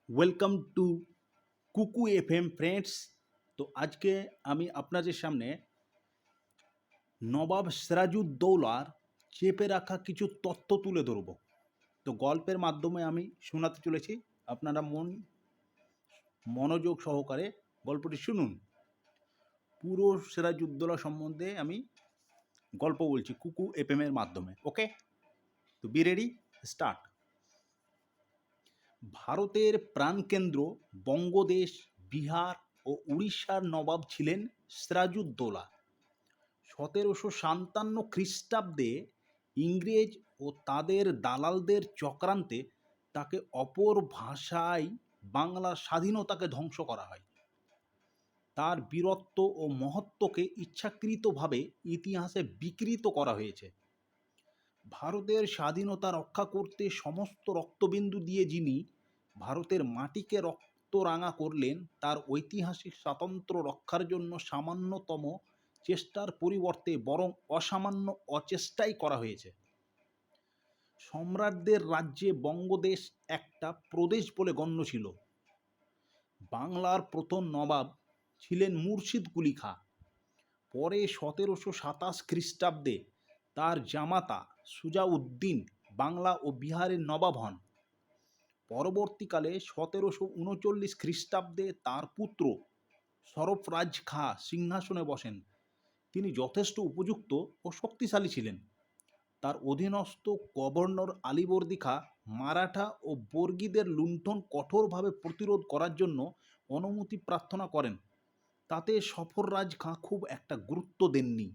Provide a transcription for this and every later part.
Welcome to কুকু FM friends. তো আজকে আমি আপনাদের সামনে নবাব সিরাজউদ্দৌলার চেপে রাখা কিছু তথ্য তুলে ধরব। তো গল্পের মাধ্যমে আমি শোনাতে চলেছি, আপনারা মনোযোগ সহকারে গল্পটি শুনুন। পুরো সিরাজউদ্দৌলা সম্বন্ধে আমি গল্প বলছি কুকু এফএম এর মাধ্যমে। ওকে, তো বি রেডি, স্টার্ট। ভারতের প্রাণকেন্দ্র বঙ্গদেশ, বিহার ও উড়িষ্যার নবাব ছিলেন সিরাজউদ্দৌলা। 1757 খ্রিস্টাব্দে ইংরেজ ও তাদের দালালদের চক্রান্তে তাকে অপর ভাষায় বাংলার স্বাধীনতাকে ধ্বংস করা হয়। তার বীরত্ব ও মহত্বকে ইচ্ছাকৃতভাবে ইতিহাসে বিকৃত করা হয়েছে। ভারতের স্বাধীনতা রক্ষা করতে সমস্ত রক্তবিন্দু দিয়ে যিনি ভারতের মাটিকে রক্তরাঙা করলেন, তার ঐতিহাসিক স্বাতন্ত্র্য রক্ষার জন্য সামান্যতম চেষ্টার পরিবর্তে বরং অসামান্য অচেষ্টাই করা হয়েছে। সম্রাটদের রাজ্যে বঙ্গদেশ একটা প্রদেশ বলে গণ্য ছিল। বাংলার প্রথম নবাব ছিলেন মুর্শিদ কুলি খাঁ। পরে 1727 খ্রিস্টাব্দে তার জামাতা সুজাউদ্দিন বাংলা ও বিহারের নবাব হন। পরবর্তীকালে 1739 খ্রিস্টাব্দে তার পুত্র সরফরাজ খাঁ সিংহাসনে বসেন। তিনি যথেষ্ট উপযুক্ত ও শক্তিশালী ছিলেন। তার অধীনস্থ গভর্নর আলীবর্দী খাঁ মারাঠা ও বর্গীদের লুণ্ঠন কঠোরভাবে প্রতিরোধ করার জন্য অনুমতি প্রার্থনা করেন। তাতে সরফরাজ খাঁ খুব একটা গুরুত্ব দেননি।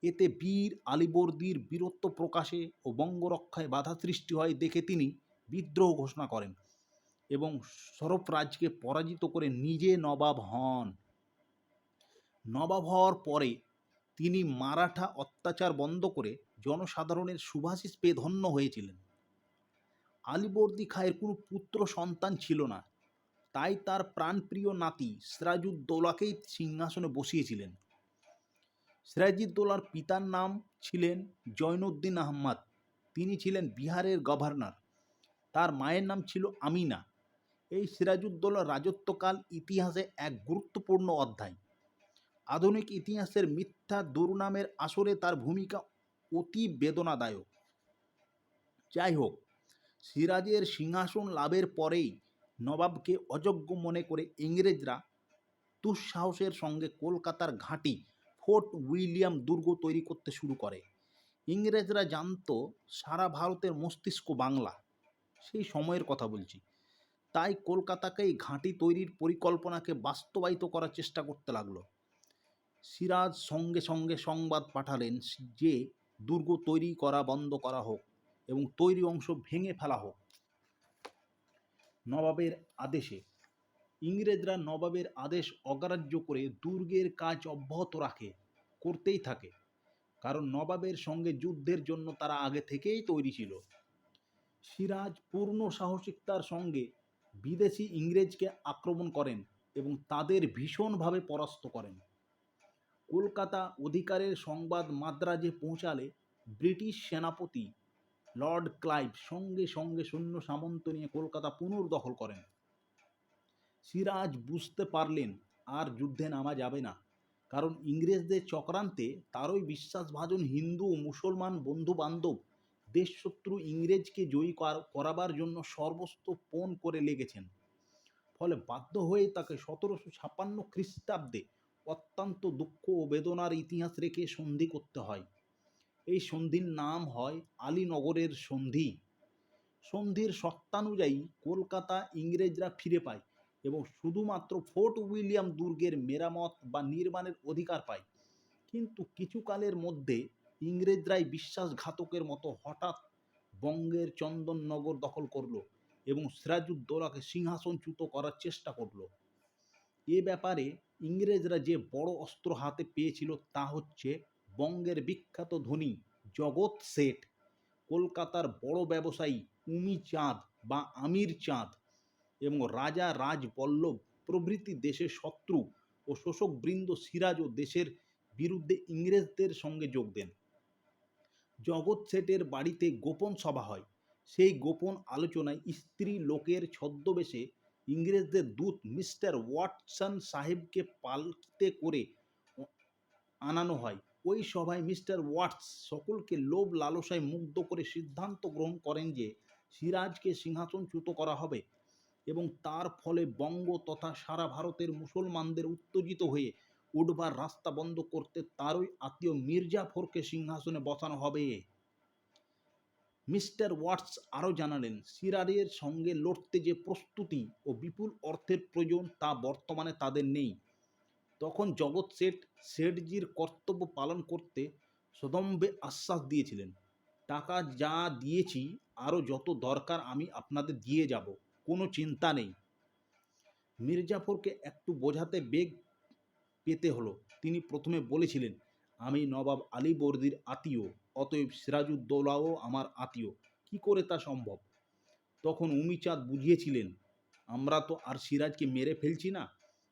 এতে বীর আলীবর্দীর বীরত্ব প্রকাশে ও বঙ্গরক্ষায় বাধা সৃষ্টি হয় দেখে তিনি বিদ্রোহ ঘোষণা করেন এবং সরফরাজকে পরাজিত করে নিজে নবাব হন। নবাব হওয়ার পরে তিনি মারাঠা অত্যাচার বন্ধ করে জনসাধারণের শুভাশিস পেয়ে ধন্য হয়েছিলেন। আলীবর্দী খাঁয়ের কোনো পুত্র সন্তান ছিল না, তাই তার প্রাণপ্রিয় নাতি সিরাজউদ্দৌলাকেই সিংহাসনে বসিয়েছিলেন। সিরাজউদ্দৌলার পিতার নাম ছিলেন জৈনুদ্দিন আহমদ। তিনি ছিলেন বিহারের গভর্নর। তার মায়ের নাম ছিল আমিনা। এই সিরাজউদ্দৌলার রাজত্বকাল ইতিহাসে এক গুরুত্বপূর্ণ অধ্যায়। আধুনিক ইতিহাসের মিথ্যা দুর্নামের আসরে তার ভূমিকা অতি বেদনাদায়ক। যাই হোক, সিরাজের সিংহাসন লাভের পরেই নবাবকে অযোগ্য মনে করে ইংরেজরা দুঃসাহসের সঙ্গে কলকাতার ঘাঁটি ফোর্ট উইলিয়াম দুর্গ তৈরি করতে শুরু করে। ইংরেজরা জানত সারা ভারতের মস্তিষ্ক বাংলা, সেই সময়ের কথা বলছি। তাই কলকাতাকেই ঘাঁটি তৈরির পরিকল্পনাকে বাস্তবায়িত করার চেষ্টা করতে লাগলো। সিরাজ সঙ্গে সঙ্গে সংবাদ পাঠালেন যে দুর্গ তৈরি করা বন্ধ করা হোক এবং তৈরি অংশ ভেঙে ফেলা হোক। নবাবের আদেশে ইংরেজরা নবাবের আদেশ অগ্রাহ্য করে দুর্গের কাজ অব্যাহত করতেই থাকে, কারণ নবাবের সঙ্গে যুদ্ধের জন্য তারা আগে থেকেই তৈরি ছিল। সিরাজ পূর্ণ সাহসিকতার সঙ্গে বিদেশি ইংরেজকে আক্রমণ করেন এবং তাদের ভীষণভাবে পরাস্ত করেন। কলকাতা অধিকারের সংবাদ মাদ্রাজে পৌঁছালে ব্রিটিশ সেনাপতি লর্ড ক্লাইভ সঙ্গে সঙ্গে সৈন্য সামন্ত নিয়ে কলকাতা পুনর্দখল করেন। সিরাজ বুঝতে পারলেন আর যুদ্ধে নামা যাবে না, কারণ ইংরেজদের চক্রান্তে তারই বিশ্বাসভাজন হিন্দু ও মুসলমান বন্ধু বান্ধব দেশশত্রু ইংরেজকে জয়ী করাবার জন্য সর্বস্ব পণ করে লেগেছেন। ফলে বাধ্য হয়ে তাকে 1756 খ্রিস্টাব্দে অত্যন্ত দুঃখ ও বেদনার ইতিহাস রেখে সন্ধি করতে হয়। এই সন্ধির নাম হয় আলীনগরের সন্ধি। সন্ধির শর্তানুযায়ী কলকাতা ইংরেজরা ফিরে পায় এবং শুধুমাত্র ফোর্ট উইলিয়াম দুর্গের মেরামত বা নির্মাণের অধিকার পায়। কিন্তু কিছুকালের মধ্যে ইংরেজরাই বিশ্বাসঘাতকের মতো হঠাৎ বঙ্গের চন্দননগর দখল করল এবং সিরাজউদ্দৌলাকে সিংহাসনচ্যুত করার চেষ্টা করল। এ ব্যাপারে ইংরেজরা যে বড় অস্ত্র হাতে পেয়েছিল তা হচ্ছে বঙ্গের বিখ্যাত ধনী জগৎ শেঠ, কলকাতার বড় ব্যবসায়ী উমি চাঁদ বা আমির চাঁদ এবং রাজা রাজবল্লভ প্রভৃতি দেশের শত্রু ও শোষকবৃন্দ সিরাজ ও দেশের বিরুদ্ধে ইংরেজদের সঙ্গে যোগ দেন। জগৎ শেঠের বাড়িতে গোপন সভা হয় সেই গোপন আলোচনায় স্ত্রী লোকের ছদ্মবেশে ইংরেজদের দূত মিস্টার ওয়াটসন সাহেবকে পালকিতে করে আনানো হয়। ওই সভায় মিস্টার ওয়াটস সকলকে লোভ লালসায় মুগ্ধ করে সিদ্ধান্ত গ্রহণ করেন যে সিরাজকে সিংহাসনচ্যুত করা হবে এবং তার ফলে বঙ্গ তথা সারা ভারতের মুসলমানদের উত্তেজিত হয়ে উঠবার রাস্তা বন্ধ করতে তারই আত্মীয় মির্জাফরকে সিংহাসনে বসানো হবে। মিস্টার ওয়াটস আরও জানালেন, সিরাজের সঙ্গে লড়তে যে প্রস্তুতি ও বিপুল অর্থের প্রয়োজন তা বর্তমানে তাদের নেই। তখন জগৎ শেঠজির কর্তব্য পালন করতে সদম্ভে আশ্বাস দিয়েছিলেন, টাকা যা দিয়েছি আরও যত দরকার আমি আপনাদের দিয়ে যাব, কোনো চিন্তা নেই। মির্জাফরকে একটু বোঝাতে বেগ পেতে হলো। তিনি প্রথমে বলেছিলেন, আমি নবাব আলীবর্দীর আত্মীয়, অতএব সিরাজউদ্দৌলাও আমার আত্মীয়, কি করে তা সম্ভব? তখন উমিচাঁদ বুঝিয়েছিলেন, আমরা তো আর সিরাজকে মেরে ফেলছি না,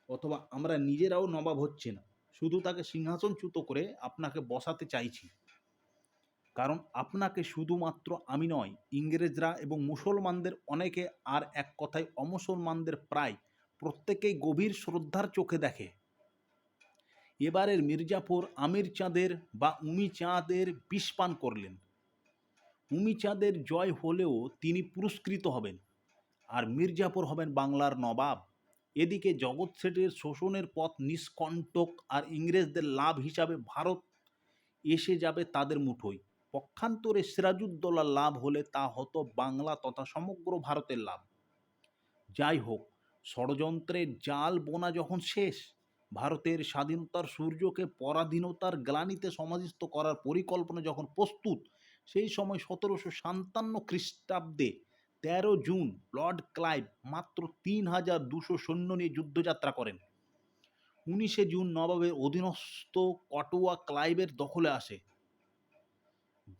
অথবা আমরা নিজেরাও নবাব হচ্ছে না, শুধু তাকে সিংহাসনচ্যুত করে আপনাকে বসাতে চাইছি। কারণ আপনাকে শুধুমাত্র আমি নয়, ইংরেজরা এবং মুসলমানদের অনেকে, আর এক কথায় অমুসলমানদের প্রায় প্রত্যেকেই গভীর শ্রদ্ধার চোখে দেখে। এবারের মির্জাফর আমির চাঁদের বা উমিচাঁদের বিষ পান করলেন। উমিচাঁদের জয় হলেও তিনি পুরস্কৃত হবেন, আর মির্জাফর হবেন বাংলার নবাব। এদিকে জগৎ শেঠের শোষণের পথ নিষ্কণ্টক, আর ইংরেজদের লাভ হিসাবে ভারত এসে যাবে তাদের মুঠোয়। পক্ষান্তরে সিরাজউদ্দৌলার লাভ হলে তা হতো বাংলা তথা সমগ্র ভারতের লাভ। যাই হোক, ষড়যন্ত্রের জাল বোনা যখন শেষ, ভারতের স্বাধীনতার সূর্যকে পরাধীনতার গ্লানিতে সমাধিস্থ করার পরিকল্পনা যখন প্রস্তুত, সেই সময় 1757 খ্রিস্টাব্দে 13 জুন লর্ড ক্লাইভ মাত্র 3200 সৈন্য নিয়ে যুদ্ধযাত্রা করেন। 19 জুন নবাবের অধীনস্থ কটুয়া ক্লাইভের দখলে আসে।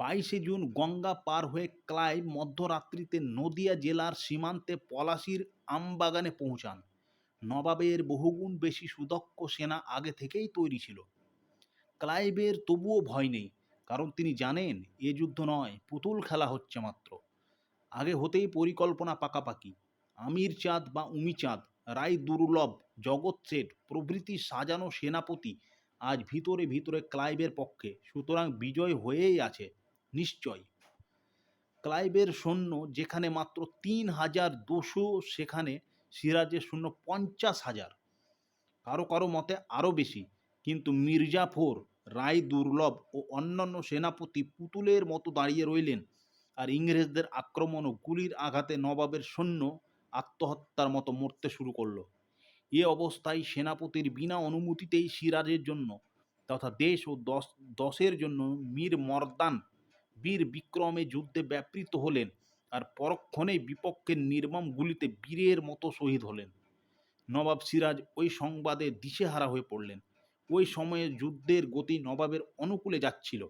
22 জুন গঙ্গা পার হয়ে ক্লাইভ মধ্যরাত্রিতে নদিয়া জেলার সীমান্তে পলাশীর আমবাগানে পৌঁছান। নবাবের বহুগুণ বেশি সুদক্ষ সেনা আগে থেকেই তৈরি ছিল। ক্লাইভের তবুও ভয় নেই, কারণ তিনি জানেন এ যুদ্ধ নয়, পুতুল খেলা হচ্ছে মাত্র। আগে হতেই পরিকল্পনা পাকাপাকি। আমির চাঁদ বা উমিচাঁদ, রায় দুর্লভ, জগৎ শেঠ প্রভৃতি সাজানো সেনাপতি আজ ভিতরে ভিতরে ক্লাইভের পক্ষে, সুতরাং বিজয় হয়েই আছে নিশ্চয়। ক্লাইভের সৈন্য যেখানে মাত্র 3200, সেখানে সিরাজের সৈন্য 50,000, কারো কারো মতে আরও বেশি। কিন্তু মির্জাফর, রায় দুর্লভ ও অন্যান্য সেনাপতি পুতুলের মতো দাঁড়িয়ে রইলেন, আর ইংরেজদের আক্রমণ ও গুলির আঘাতে নবাবের সৈন্য আত্মহত্যার মতো মরতে শুরু করলো। এ অবস্থায় সেনাপতির বিনা অনুমতিতেই সিরাজের জন্য তথা দেশ ও দশের জন্য মীর মর্দান বীর বিক্রমে যুদ্ধে ব্যাপৃত হলেন, আর পরক্ষণেই বিপক্ষের নির্মম গুলিতে বীরের মতো শহীদ হলেন। নবাব সিরাজ ওই সংবাদে দিশেহারা হয়ে পড়লেন। ওই সময়ে যুদ্ধের গতি নবাবের অনুকূলে যাচ্ছিল,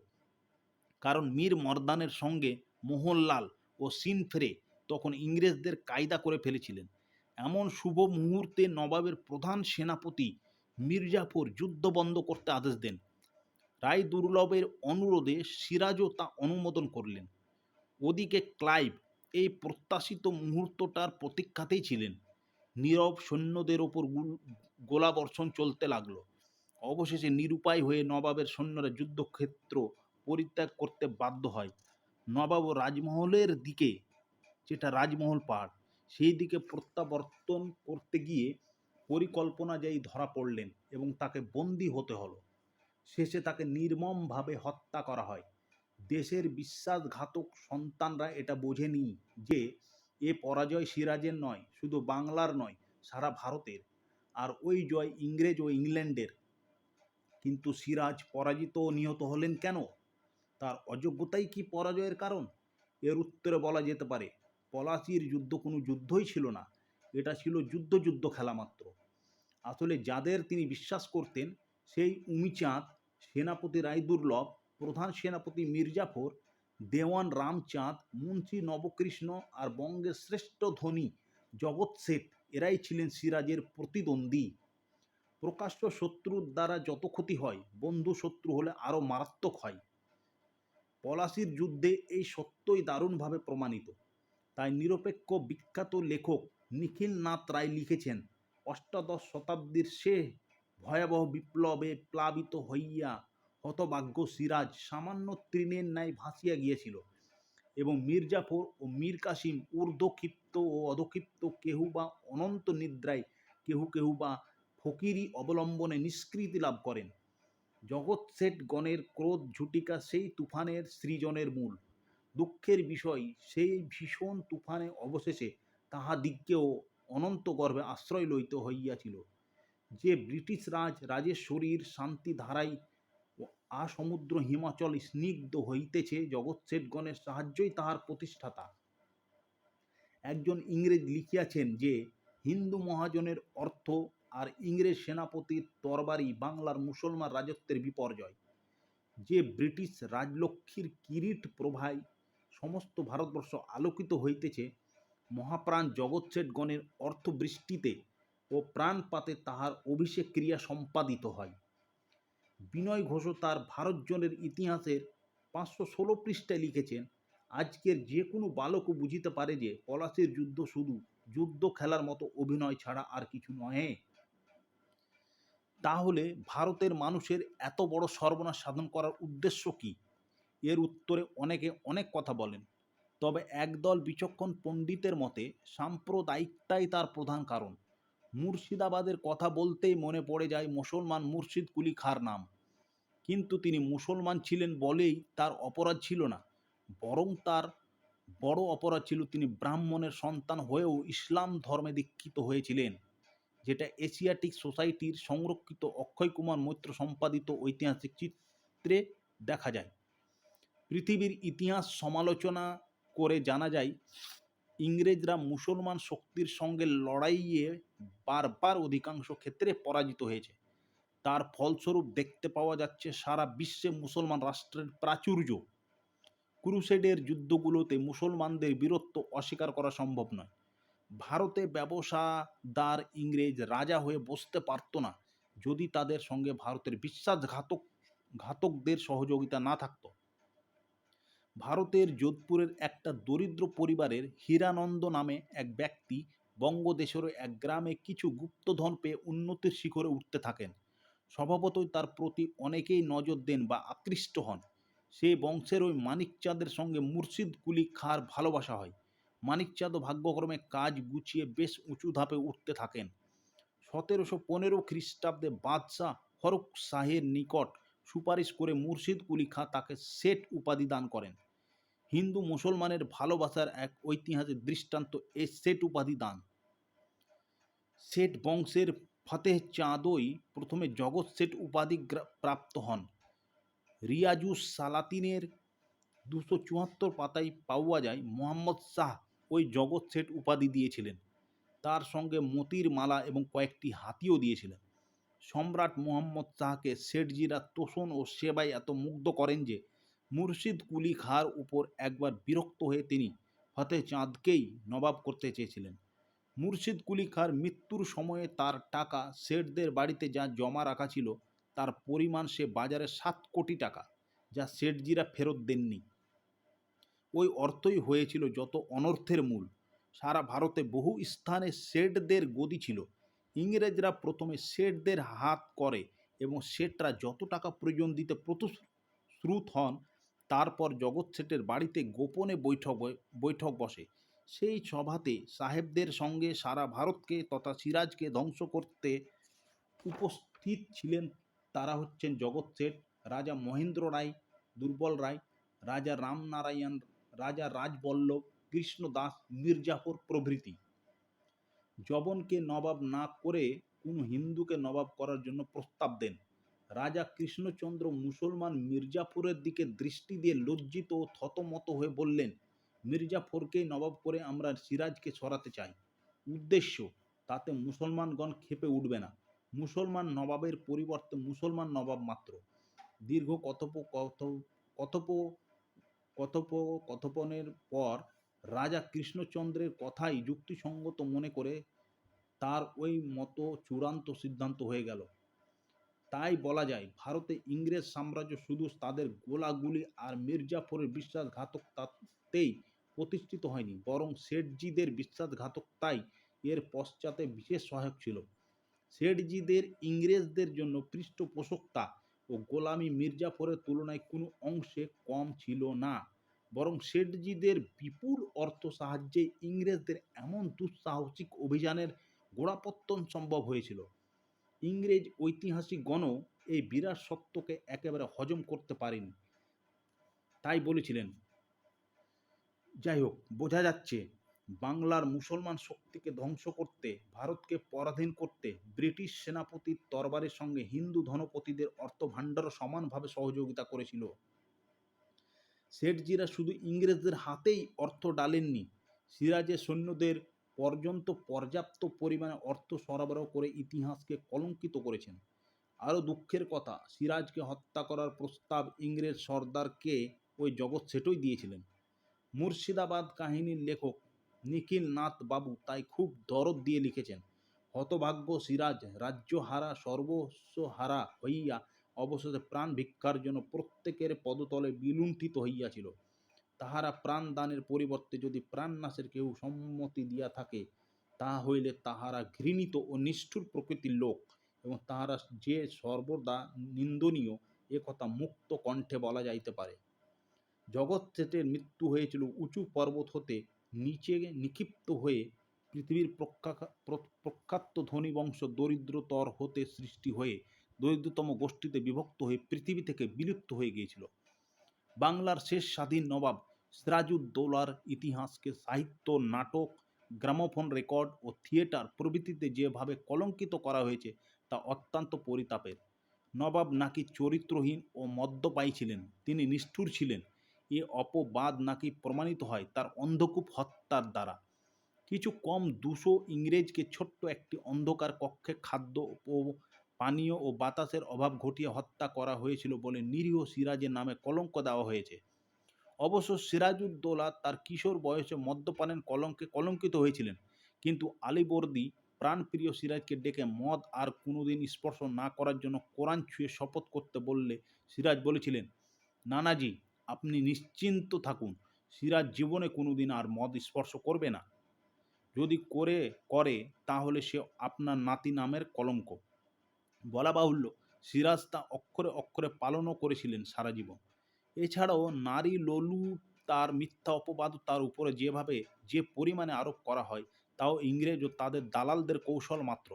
কারণ মীর মর্দানের সঙ্গে মোহনলাল ও সিনফেরে তখন ইংরেজদের কায়দা করে ফেলেছিলেন। এমন শুভ মুহূর্তে নবাবের প্রধান সেনাপতি মির্জাফর যুদ্ধ বন্ধ করতে আদেশ দেন। রায় দুর্লভের অনুরোধে সিরাজও তা অনুমোদন করলেন। ওদিকে ক্লাইভ এই প্রত্যাশিত মুহূর্তটার প্রতীক্ষাতেই ছিলেন। নীরব সৈন্যদের ওপর গোলাবর্ষণ চলতে লাগলো। অবশেষে নিরুপায় হয়ে নবাবের সৈন্যরা যুদ্ধক্ষেত্র পরিত্যাগ করতে বাধ্য হয়। নবাব রাজমহলের দিকে, যেটা রাজমহল পাহাড়, সেই দিকে প্রত্যাবর্তন করতে গিয়ে পরিকল্পনায় ধরা পড়লেন এবং তাকে বন্দী হতে হলো। শেষে তাকে নির্মমভাবে হত্যা করা হয়। দেশের বিশ্বাসঘাতক সন্তানরা এটা বোঝেনি যে এ পরাজয় সিরাজের নয়, শুধু বাংলার নয়, সারা ভারতের। আর ওই জয় ইংরেজ ও ইংল্যান্ডের। কিন্তু সিরাজ পরাজিত ও নিহত হলেন কেন? তার অযোগ্যতাই কি পরাজয়ের কারণ? এর উত্তরে বলা যেতে পারে, পলাশীর যুদ্ধ কোনো যুদ্ধই ছিল না, এটা ছিল যুদ্ধ খেলা মাত্র। আসলে যাদের তিনি বিশ্বাস করতেন, সেই উমিচাঁদ, সেনাপতি রায় দুর্লভ, প্রধান সেনাপতি মির্জাফর, দেওয়ান রামচাঁদ, মুন্সি নবকৃষ্ণ আর বঙ্গের শ্রেষ্ঠ ধনী জগৎ শেঠ, এরাই ছিলেন সিরাজের প্রতিদ্বন্দ্বী। প্রকাশ্য শত্রুর দ্বারা যত ক্ষতি হয়, বন্ধু শত্রু হলে আরও মারাত্মক হয়। পলাশীর যুদ্ধে এই সত্যই দারুণভাবে প্রমাণিত। তাই নিরপেক্ষ বিখ্যাত লেখক নিখিলনাথ রায় লিখেছেন, অষ্টাদশ শতাব্দীর সে ভয়াবহ বিপ্লবে প্লাবিত হইয়া হতভাগ্য সিরাজ সামান্য তৃণের ন্যায় ভাসিয়া গিয়েছিল এবং মির্জাফর ও মীর কাসিম ঊর্ধ্বক্ষিপ্ত ও অধক্ষিপ্ত কেহু বা অনন্ত নিদ্রায় কেহু কেহু বা ফকিরি অবলম্বনে নিষ্কৃতি লাভ করেন। জগৎ শেঠ গণের ক্রোধ ঝুটিকা সেই তুফানের সৃজনের মূল। দুঃখের বিষয়, সেই ভীষণ তুফানে অবশেষে তাহাদিগকেও অনন্ত গর্ভে আশ্রয় লইতে হইয়াছিল। যে ব্রিটিশ রাজেশ্বরীর শান্তি ধারায় আসমুদ্র হিমাচল স্নিগ্ধ হইতেছে, জগৎ শেঠগণের সাহায্যই তাহার প্রতিষ্ঠাতা। একজন ইংরেজ লিখিয়াছেন যে, হিন্দু মহাজনের অর্থ আর ইংরেজ সেনাপতির তরবারি বাংলার মুসলমান রাজত্বের বিপর্যয়। যে ব্রিটিশ রাজলক্ষ্মীর কিরীট প্রভায় সমস্ত ভারতবর্ষ আলোকিত হইতেছে, মহাপ্রাণ জগৎ শেঠগণের অর্থবৃষ্টিতে ও প্রাণপাতে তাহার অভিষেক ক্রিয়া সম্পাদিত হয়। বিনয় ঘোষও তার ভারতজনের ইতিহাসের 516 পৃষ্ঠায় লিখেছেন, আজকের যে কোনো বালকও বুঝিতে পারে যে পলাশীর যুদ্ধ শুধু যুদ্ধ খেলার মতো অভিনয় ছাড়া আর কিছু নহে। তাহলে ভারতের মানুষের এত বড় সর্বনাশ সাধন করার উদ্দেশ্য কি? এর উত্তরে অনেকে অনেক কথা বলেন, তবে একদল বিচক্ষণ পণ্ডিতের মতে সাম্প্রদায়িকতাই তার প্রধান কারণ। মুর্শিদাবাদের কথা বলতেই মনে পড়ে যায় মুসলমান মুর্শিদ কুলি খাঁর নাম। কিন্তু তিনি মুসলমান ছিলেন বলেই তার অপরাধ ছিল না, বরং তার বড় অপরাধ ছিল তিনি ব্রাহ্মণের সন্তান হয়েও ইসলাম ধর্মে দীক্ষিত হয়েছিলেন, যেটা এশিয়াটিক সোসাইটির সংরক্ষিত অক্ষয় কুমার মৈত্র সম্পাদিত ঐতিহাসিক চিত্রে দেখা যায়। পৃথিবীর ইতিহাস সমালোচনা করে জানা যায়, ইংরেজরা মুসলমান শক্তির সঙ্গে লড়াইয়ে বারবার অধিকাংশ ক্ষেত্রে পরাজিত হয়েছে। তার ফলস্বরূপ দেখতে পাওয়া যাচ্ছে সারা বিশ্বে মুসলমান রাষ্ট্রের প্রাচুর্য। ক্রুসেডের যুদ্ধগুলোতে মুসলমানদের বীরত্ব অস্বীকার করা সম্ভব নয়। ভারতে ব্যবসাদার ইংরেজ রাজা হয়ে বসতে পারত না যদি তাদের সঙ্গে ভারতের বিশ্বাসঘাতকদের সহযোগিতা না থাকত। ভারতের যোধপুরের একটা দরিদ্র পরিবারের হীরানন্দ নামে এক ব্যক্তি বঙ্গদেশের এক গ্রামে কিছু গুপ্তধন পেয়ে উন্নতির শিখরে উঠতে থাকেন। স্বভাবতই তার প্রতি অনেকেই নজর দেন বা আকৃষ্ট হন। সেই বংশের ওই মানিকচাঁদের সঙ্গে মুর্শিদ কুলি খাঁর ভালোবাসা হয়। মানিকচাঁদও ভাগ্যক্রমে কাজ গুছিয়ে বেশ উঁচু ধাপে উঠতে থাকেন। 1715 খ্রিস্টাব্দে বাদশাহ ফরুখ শাহের নিকট সুপারিশ করে মুর্শিদ কুলি খাঁ তাকে শেঠ উপাধি দান করেন। হিন্দু মুসলমানের ভালোবাসার এক ঐতিহাসিক দৃষ্টান্ত এই শেঠ উপাধি দান। শেঠ বংশের ফতেহ চাঁদই প্রথমে জগৎ শেঠ উপাধি প্রাপ্ত হন। রিয়াজুস সালাতিনের 274 পাতায় পাওয়া যায় মোহাম্মদ শাহ ওই জগৎ শেঠ উপাধি দিয়েছিলেন। তার সঙ্গে মতির মালা এবং কয়েকটি হাতিও দিয়েছিলেন। সম্রাট মোহাম্মদ শাহকে শেঠজিরা তোষণ ও সেবায় এত মুগ্ধ করেন যে মুর্শিদ কুলি খাঁর উপর একবার বিরক্ত হয়ে তিনি ফতেহ চাঁদকেই নবাব করতে চেয়েছিলেন। মুর্শিদ কুলি খাঁর মৃত্যুর সময়ে তার টাকা শেঠদের বাড়িতে যা জমা রাখা ছিল তার পরিমাণ সে বাজারে 7 কোটি টাকা, যা শেঠজিরা ফেরত দেননি। ওই অর্থই হয়েছিল যত অনর্থের মূল। সারা ভারতে বহু স্থানে শেঠদের গদি ছিল। ইংরেজরা প্রথমে শেঠদের হাত করে এবং শেঠরা যত টাকা প্রয়োজন দিতে প্রতিশ্রুত হন, তারপর জগৎ শেঠের বাড়িতে গোপনে বৈঠক বসে। সেই সভাতে সাহেবদের সঙ্গে সারা ভারতকে তথা সিরাজকে ধ্বংস করতে উপস্থিত ছিলেন। তারা হচ্ছেন জগৎ শেঠ, রাজা মহেন্দ্র রায়, দুর্বল রায়, রাজা রামনারায়ণ, রাজা রাজবল্লভ, কৃষ্ণ দাস, মির্জাফর প্রভৃতি। জবনকে নবাব না করে কোনো হিন্দুকে নবাব করার জন্য প্রস্তাব দেন। রাজা কৃষ্ণচন্দ্র মুসলমান মির্জাফরের দিকে দৃষ্টি দিয়ে লজ্জিত ও থতমত হয়ে বললেন, মির্জাফরকেই নবাব করে আমরা সিরাজকে সরাতে চাই। উদ্দেশ্য, তাতে মুসলমানগণ ক্ষেপে উঠবে না। মুসলমান নবাবের পরিবর্তে মুসলমান নবাব মাত্র। দীর্ঘ কথোপকথনের পর রাজা কৃষ্ণচন্দ্রের কথাই যুক্তিসঙ্গত মনে করে তার ওই মতো চূড়ান্ত সিদ্ধান্ত হয়ে গেল। তাই বলা যায়, ভারতে ইংরেজ সাম্রাজ্য শুধু তাদের গোলাগুলি আর মির্জাফরের বিশ্বাসঘাতকতাতেই প্রতিষ্ঠিত হয়নি, বরং শেঠজিদের বিশ্বাসঘাতকতাই এর পশ্চাতে বিশেষ সহায়ক ছিল। শেঠজিদের ইংরেজদের জন্য পৃষ্ঠপোষকতা ও গোলামি মির্জাফরের তুলনায় কোনো অংশে কম ছিল না, বরং শেঠজিদের বিপুল অর্থ সাহায্যে ইংরেজদের এমন দুঃসাহসিক অভিযানের গোড়াপত্তন সম্ভব হয়েছিল। ইংরেজ ঐতিহাসিকগণও এই বিরাট সত্যকে একেবারে হজম করতে পারেনি, তাই বলেছিলেন। যাই হোক, বোঝা যাচ্ছে বাংলার মুসলমান শক্তিকে ধ্বংস করতে, ভারতকে পরাধীন করতে ব্রিটিশ সেনাপতির তরবারের সঙ্গে হিন্দু ধনপতিদের অর্থভাণ্ডারও সমানভাবে সহযোগিতা করেছিল। শেঠজিরা শুধু ইংরেজদের হাতেই অর্থ ডালেননি, সিরাজের সৈন্যদের পর্যন্ত পর্যাপ্ত পরিমাণে অর্থ সরবরাহ করে ইতিহাসকে কলঙ্কিত করেছেন। আরও দুঃখের কথা, সিরাজকে হত্যা করার প্রস্তাব ইংরেজ সর্দারকে ওই জগৎ শেঠই দিয়েছিলেন। মুর্শিদাবাদ কাহিনীর লেখক নিখিল নাথ বাবু তাই খুব দরদ দিয়ে লিখেছেন, হতভাগ্য সিরাজ রাজ্যহারা সর্বস্বহারা হইয়া অবশেষে প্রাণ ভিক্ষার জন্য প্রত্যেকের পদতলে বিলুণ্ঠিত হইয়াছিল। তাহারা প্রাণ দানের পরিবর্তে যদি প্রাণনাশের কেহ সম্মতি দিয়া থাকে, তাহা হইলে তাহারা ঘৃণিত ও নিষ্ঠুর প্রকৃতির লোক, এবং তাহারা যে সর্বদা নিন্দনীয়, এ কথা মুক্ত কণ্ঠে বলা যাইতে পারে। জগৎ শেঠের মৃত্যু হয়েছিল উঁচু পর্বত হতে নিচে নিক্ষিপ্ত হয়ে, পৃথিবীর প্রখ্যাত ধনী বংশ দরিদ্রতর হতে সৃষ্টি হয়ে দরিদ্রতম গোষ্ঠীতে বিভক্ত হয়ে পৃথিবী থেকে বিলুপ্ত হয়ে গিয়েছিল। বাংলার শেষ স্বাধীন নবাব সিরাজউদ্দৌলার ইতিহাসকে সাহিত্য, নাটক, গ্রামোফোন রেকর্ড ও থিয়েটার প্রভৃতিতে যেভাবে কলঙ্কিত করা হয়েছে, তা অত্যন্ত পরিতাপের। নবাব নাকি চরিত্রহীন ও মদ্যপায়ী ছিলেন, তিনি নিষ্ঠুর ছিলেন, এ অপবাদ নাকি প্রমাণিত হয় তার অন্ধকূপ হত্যার দ্বারা। কিছু কম 200 ইংরেজকে ছোট্ট একটি অন্ধকার কক্ষে খাদ্য ও পানীয় ও বাতাসের অভাব ঘটিয়ে হত্যা করা হয়েছিল বলে নিরীহ সিরাজের নামে কলঙ্ক দেওয়া হয়েছে। অবশ্য সিরাজউদ্দৌলা তার কিশোর বয়সে মদ্যপানের কলঙ্কে কলঙ্কিত হয়েছিলেন, কিন্তু আলীবর্দী প্রাণপ্রিয় সিরাজকে ডেকে মদ আর কোনোদিন স্পর্শ না করার জন্য কোরআন ছুঁয়ে শপথ করতে বললে সিরাজ বলেছিলেন, নানাজি, আপনি নিশ্চিন্ত থাকুন, সিরাজ জীবনে কোনোদিন আর মদ স্পর্শ করবে না। যদি করে তাহলে সে আপনার নাতি নামের কলঙ্ক। বলা বাহুল্য, সিরাজ তা অক্ষরে অক্ষরে পালনও করেছিলেন সারা জীবন। এছাড়াও নারী লোলুপ তার মিথ্যা অপবাদ তার উপরে যেভাবে যে পরিমাণে আরোপ করা হয়, তাও ইংরেজ ও তাদের দালালদের কৌশল মাত্র।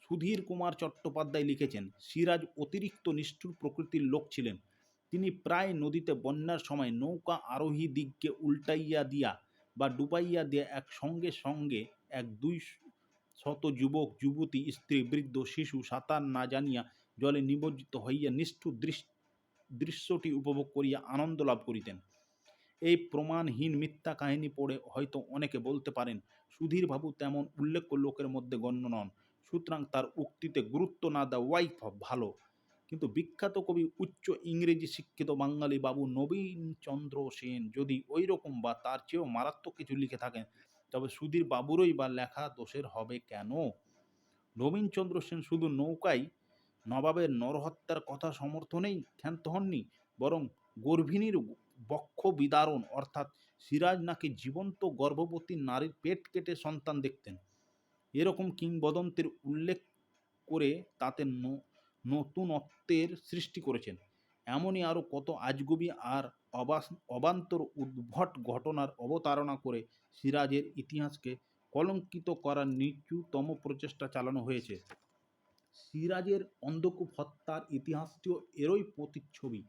সুধীর কুমার চট্টোপাধ্যায় লিখেছেন, সিরাজ অতিরিক্ত নিষ্ঠুর প্রকৃতির লোক ছিলেন। তিনি প্রায় নদীতে বন্যার সময় নৌকা আরোহী দিগকে উল্টাইয়া দিয়া বা ডুবাইয়া দিয়া এক সঙ্গে সঙ্গে 100-200 যুবক যুবতী, স্ত্রী, বৃদ্ধ, শিশু সাঁতার না জানিয়া জলে নিমজ্জিত হইয়া নিষ্ঠুর দৃশ্যটি উপভোগ করিয়া আনন্দ লাভ করিতেন। এই প্রমাণহীন মিথ্যা কাহিনী পড়ে হয়তো অনেকে বলতে পারেন, সুধীরবাবু তেমন উল্লেখ্য লোকের মধ্যে গণ্য নন, সুতরাং তার উক্তিতে গুরুত্ব না দেওয়াই ভালো। কিন্তু বিখ্যাত কবি উচ্চ ইংরেজি শিক্ষিত বাঙালি বাবু নবীনচন্দ্র সেন যদি ওই রকম বা তার চেয়েও মারাত্মক কিছু লিখে থাকেন, তবে সুধীর বাবুরই বা লেখা দোষের হবে কেন? নবীনচন্দ্র সেন শুধু নৌকায় নবাবের নরহত্যার কথা সমর্থনেই ক্ষান্ত হননি, বরং গর্ভিণীর বক্ষ বিদারণ, অর্থাৎ সিরাজ নাকি জীবন্ত গর্ভবতী নারীর পেট কেটে সন্তান দেখতেন, এরকম কিংবদন্তির উল্লেখ করে তাতে নতুনত্বের সৃষ্টি করেছেন। এমনই আরও কত আজগুবি আর অবান্তর উদ্ভট ঘটনার অবতারণা করে সিরাজের ইতিহাসকে কলঙ্কিত করার নিচুতম প্রচেষ্টা চালানো হয়েছে। সিরাজের অন্ধকূপ হত্যার ইতিহাসটিও এরই প্রতিচ্ছবি,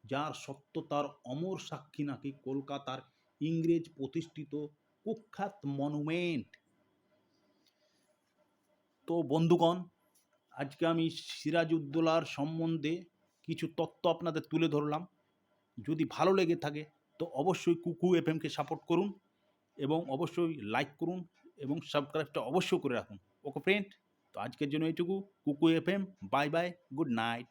যার সত্যতার অমর সাক্ষী নাকি কলকাতার ইংরেজ প্রতিষ্ঠিত কুখ্যাত মনুমেন্ট। তো বন্ধুগণ, আজকে আমি সিরাজউদ্দৌলার সম্বন্ধে কিছু তথ্য আপনাদের তুলে ধরলাম। যদি ভালো লেগে থাকে তো অবশ্যই কুকু এফএমকে সাপোর্ট করুন, এবং অবশ্যই লাইক করুন, এবং সাবস্ক্রাইবটা অবশ্যই করে রাখুন। ওকে ফ্রেন্ড, তো আজকের জন্য এইটুকু। কুকু FM, bye bye, good night.